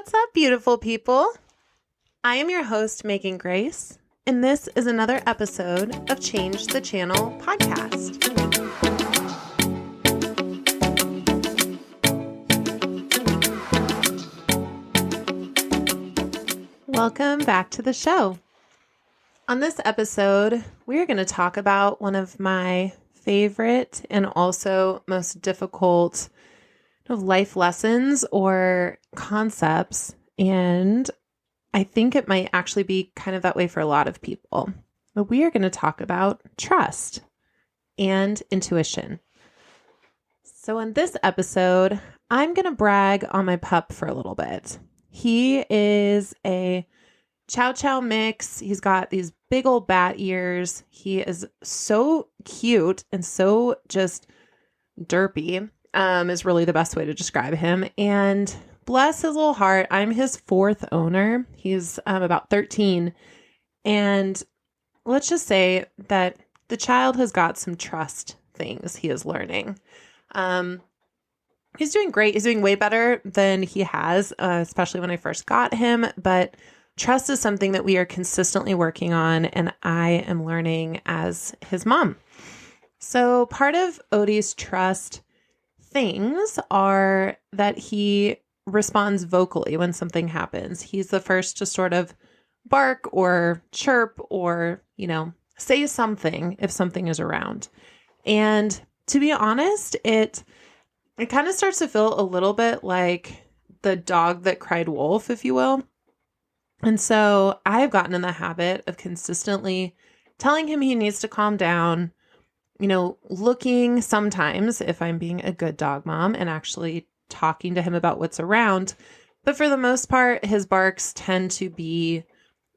What's up, beautiful people? I am your host, Megan Grace, and this is another episode of Change the Channel podcast. Welcome back to the show. On this episode, we're going to talk about one of my favorite and also most difficult life lessons or concepts, and I think it might actually be kind of that way for a lot of people. But we are going to talk about trust and intuition. So in this episode, I'm going to brag on my pup for a little bit. He is a Chow Chow mix. He's got these big old bat ears. He is so cute and so just derpy, is really the best way to describe him. And bless his little heart, I'm his fourth owner. He's about 13. And let's just say that the child has got some trust things he is learning. He's doing great. He's doing way better than he has, especially when I first got him. But trust is something that we are consistently working on, and I am learning as his mom. So part of Odie's trust things are that he responds vocally when something happens. He's the first to sort of bark or chirp or, say something if something is around. And to be honest, it kind of starts to feel a little bit like the dog that cried wolf, if you will. And so I've gotten in the habit of consistently telling him he needs to calm down, looking sometimes if I'm being a good dog mom and actually talking to him about what's around. But for the most part, his barks tend to be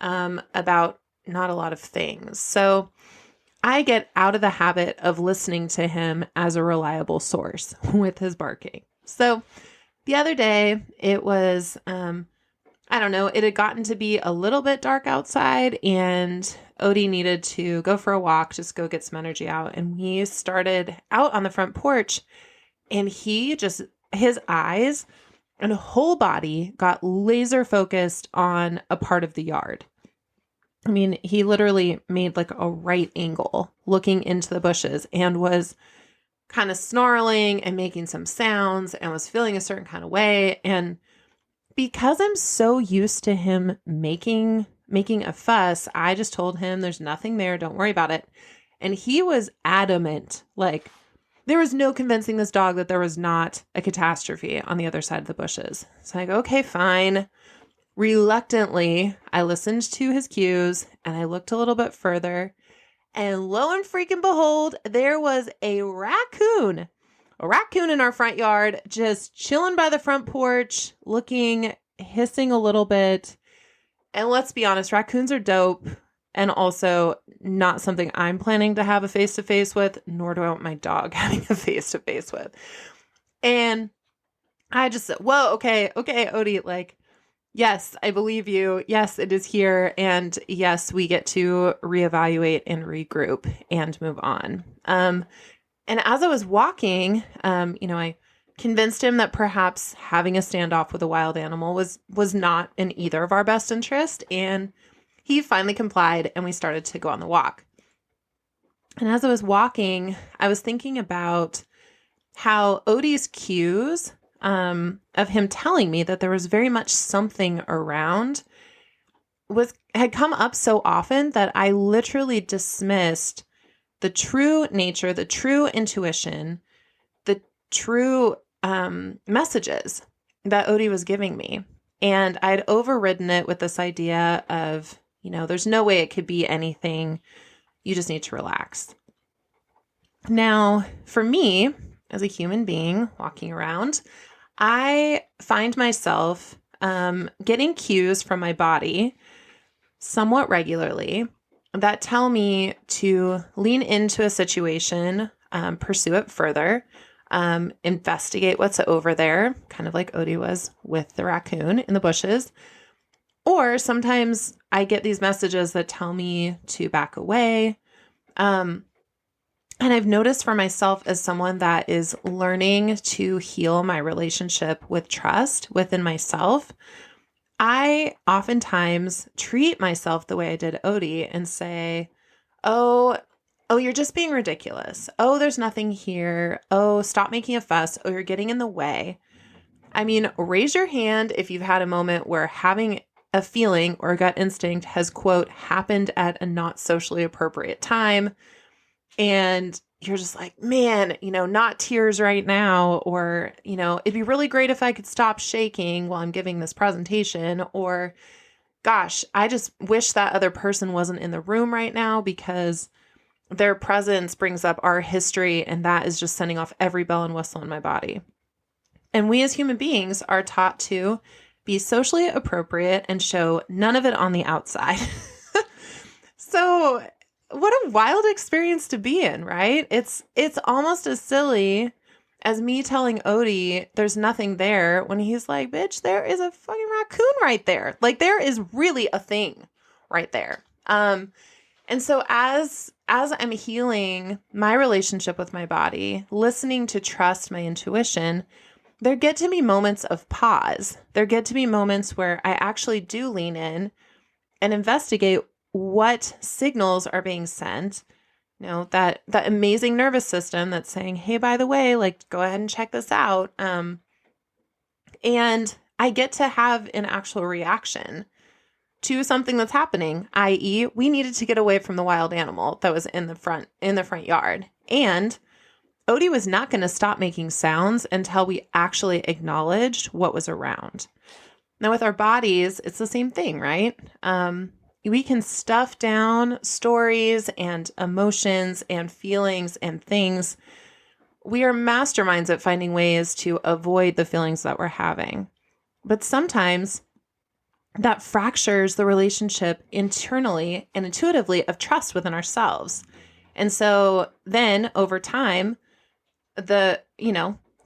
about not a lot of things. So I get out of the habit of listening to him as a reliable source with his barking. So the other day it was, it had gotten to be a little bit dark outside and Odie needed to go for a walk, just go get some energy out. And we started out on the front porch and his eyes and whole body got laser focused on a part of the yard. I mean, he literally made like a right angle looking into the bushes and was kind of snarling and making some sounds and was feeling a certain kind of way. And because I'm so used to him making a fuss, I just told him there's nothing there. Don't worry about it. And he was adamant. Like there was no convincing this dog that there was not a catastrophe on the other side of the bushes. So I go, okay, fine. Reluctantly, I listened to his cues and I looked a little bit further. And lo and freaking behold, there was a raccoon in our front yard, just chilling by the front porch, hissing a little bit. And let's be honest, raccoons are dope and also not something I'm planning to have a face-to-face with, nor do I want my dog having a face-to-face with. And I just said, whoa, okay, Odie, yes, I believe you. Yes, it is here. And yes, we get to reevaluate and regroup and move on. And as I was walking, I convinced him that perhaps having a standoff with a wild animal was not in either of our best interest. And he finally complied and we started to go on the walk. And as I was walking, I was thinking about how Odie's cues of him telling me that there was very much something around had come up so often that I literally dismissed the true nature, the true intuition, the true messages that Odie was giving me. And I'd overridden it with this idea of, there's no way it could be anything. You just need to relax. Now, for me, as a human being walking around, I find myself getting cues from my body somewhat regularly that tell me to lean into a situation, pursue it further, investigate what's over there, kind of like Odie was with the raccoon in the bushes. Or sometimes I get these messages that tell me to back away. And I've noticed for myself as someone that is learning to heal my relationship with trust within myself, I oftentimes treat myself the way I did Odie and say, oh, you're just being ridiculous. Oh, there's nothing here. Oh, stop making a fuss. Oh, you're getting in the way. I mean, raise your hand if you've had a moment where having a feeling or a gut instinct has, quote, happened at a not socially appropriate time. And you're just like, man, not tears right now. Or, it'd be really great if I could stop shaking while I'm giving this presentation. Or, gosh, I just wish that other person wasn't in the room right now because their presence brings up our history. And that is just sending off every bell and whistle in my body. And we as human beings are taught to be socially appropriate and show none of it on the outside. So what a wild experience to be in, right? It's almost as silly as me telling Odie there's nothing there when he's like, bitch, there is a fucking raccoon right there. Like there is really a thing right there. And so as I'm healing my relationship with my body, listening to trust my intuition, there get to be moments of pause. There get to be moments where I actually do lean in and investigate what signals are being sent. That amazing nervous system that's saying, hey, by the way, like, go ahead and check this out. And I get to have an actual reaction to something that's happening, i.e., we needed to get away from the wild animal that was in the front yard. And Odie was not going to stop making sounds until we actually acknowledged what was around. Now, with our bodies, it's the same thing, right? We can stuff down stories and emotions and feelings and things. We are masterminds at finding ways to avoid the feelings that we're having. But sometimes that fractures the relationship internally and intuitively of trust within ourselves. And so then over time, the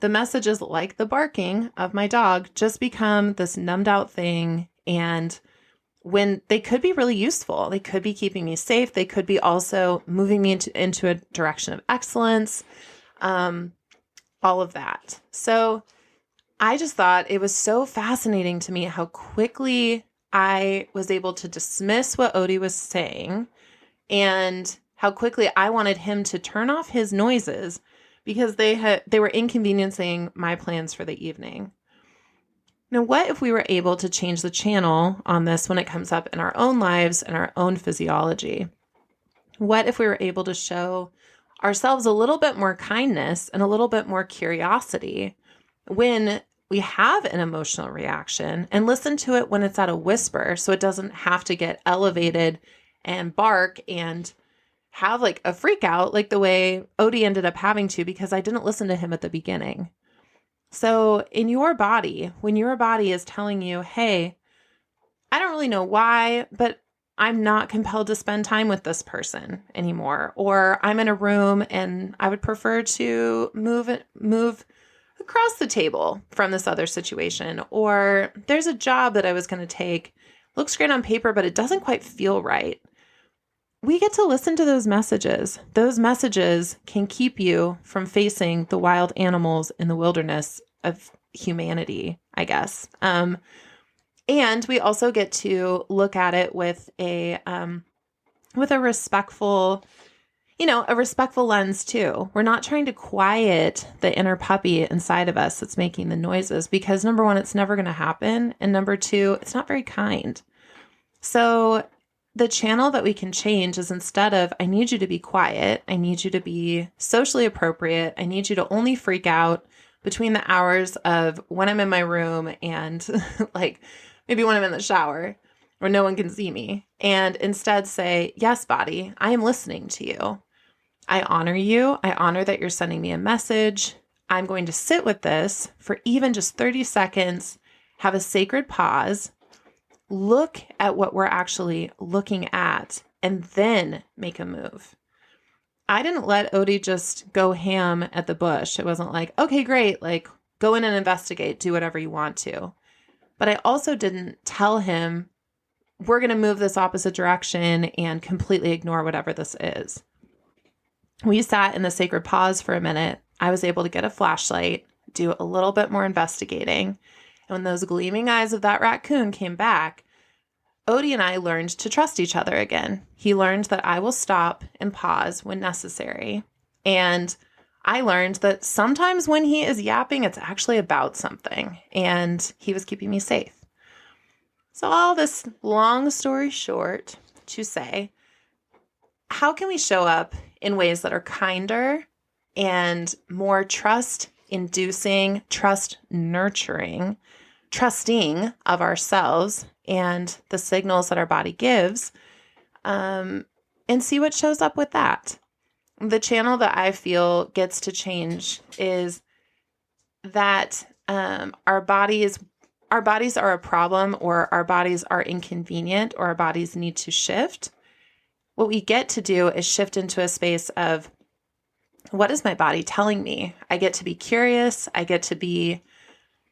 messages like the barking of my dog just become this numbed out thing. And when they could be really useful, they could be keeping me safe. They could be also moving me into a direction of excellence, all of that. So I just thought it was so fascinating to me how quickly I was able to dismiss what Odie was saying and how quickly I wanted him to turn off his noises because they were inconveniencing my plans for the evening. Now, what if we were able to change the channel on this when it comes up in our own lives and our own physiology? What if we were able to show ourselves a little bit more kindness and a little bit more curiosity when we have an emotional reaction and listen to it when it's at a whisper so it doesn't have to get elevated and bark and have like a freak out like the way Odie ended up having to because I didn't listen to him at the beginning. So in your body, when your body is telling you, hey, I don't really know why, but I'm not compelled to spend time with this person anymore, or I'm in a room and I would prefer to move across the table from this other situation, or there's a job that I was going to take, looks great on paper, but it doesn't quite feel right. We get to listen to those messages. Those messages can keep you from facing the wild animals in the wilderness of humanity, I guess. And we also get to look at it with a respectful, a respectful lens too. We're not trying to quiet the inner puppy inside of us that's making the noises because number one, it's never going to happen. And number two, it's not very kind. So the channel that we can change is instead of, I need you to be quiet, I need you to be socially appropriate, I need you to only freak out between the hours of when I'm in my room and like maybe when I'm in the shower where no one can see me. And instead say, yes, body, I am listening to you. I honor you. I honor that you're sending me a message. I'm going to sit with this for even just 30 seconds, have a sacred pause, look at what we're actually looking at, and then make a move. I didn't let Odie just go ham at the bush. It wasn't like, okay, great, like go in and investigate, do whatever you want to. But I also didn't tell him, we're going to move this opposite direction and completely ignore whatever this is. We sat in the sacred pause for a minute. I was able to get a flashlight, do a little bit more investigating. And when those gleaming eyes of that raccoon came back, Odie and I learned to trust each other again. He learned that I will stop and pause when necessary. And I learned that sometimes when he is yapping, it's actually about something. And he was keeping me safe. So all this long story short to say, how can we show up in ways that are kinder and more trust-inducing, trust-nurturing, trusting of ourselves and the signals that our body gives, and see what shows up with that? The channel that I feel gets to change is that our bodies are a problem, or our bodies are inconvenient, or our bodies need to shift. What we get to do is shift into a space of, what is my body telling me? I get to be curious. I get to be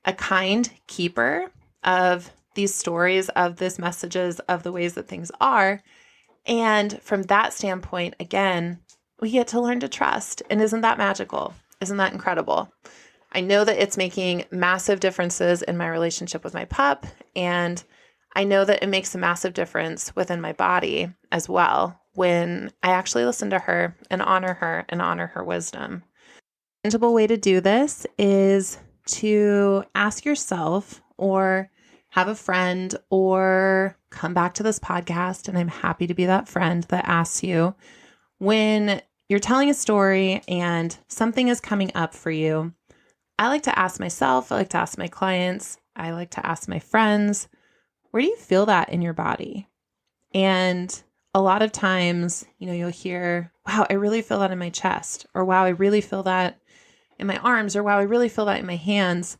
a kind keeper of these stories, of these messages, of the ways that things are. And from that standpoint, again, we get to learn to trust. And isn't that magical? Isn't that incredible? I know that it's making massive differences in my relationship with my pup. And I know that it makes a massive difference within my body as well when I actually listen to her and honor her wisdom. A tangible way to do this is to ask yourself, or have a friend, or come back to this podcast, and I'm happy to be that friend that asks you, when you're telling a story and something is coming up for you, I like to ask myself, I like to ask my clients, I like to ask my friends, where do you feel that in your body? And a lot of times, you'll hear, wow, I really feel that in my chest, or wow, I really feel that in my arms, or wow, I really feel that in my hands.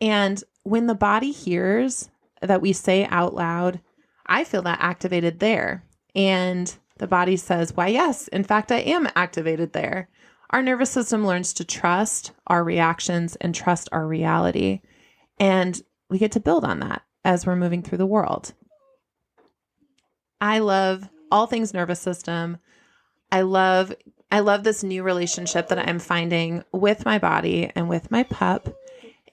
And when the body hears that we say out loud, I feel that activated there. And the body says, why, yes, in fact, I am activated there. Our nervous system learns to trust our reactions and trust our reality. And we get to build on that as we're moving through the world. I love all things nervous system. I love this new relationship that I'm finding with my body and with my pup.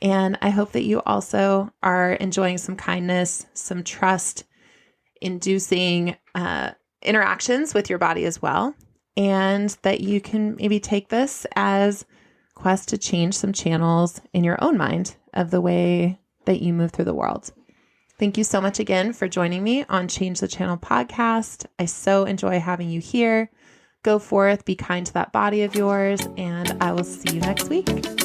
And I hope that you also are enjoying some kindness, some trust-inducing interactions with your body as well. And that you can maybe take this as a quest to change some channels in your own mind of the way that you move through the world. Thank you so much again for joining me on Change the Channel podcast. I so enjoy having you here. Go forth, be kind to that body of yours, and I will see you next week.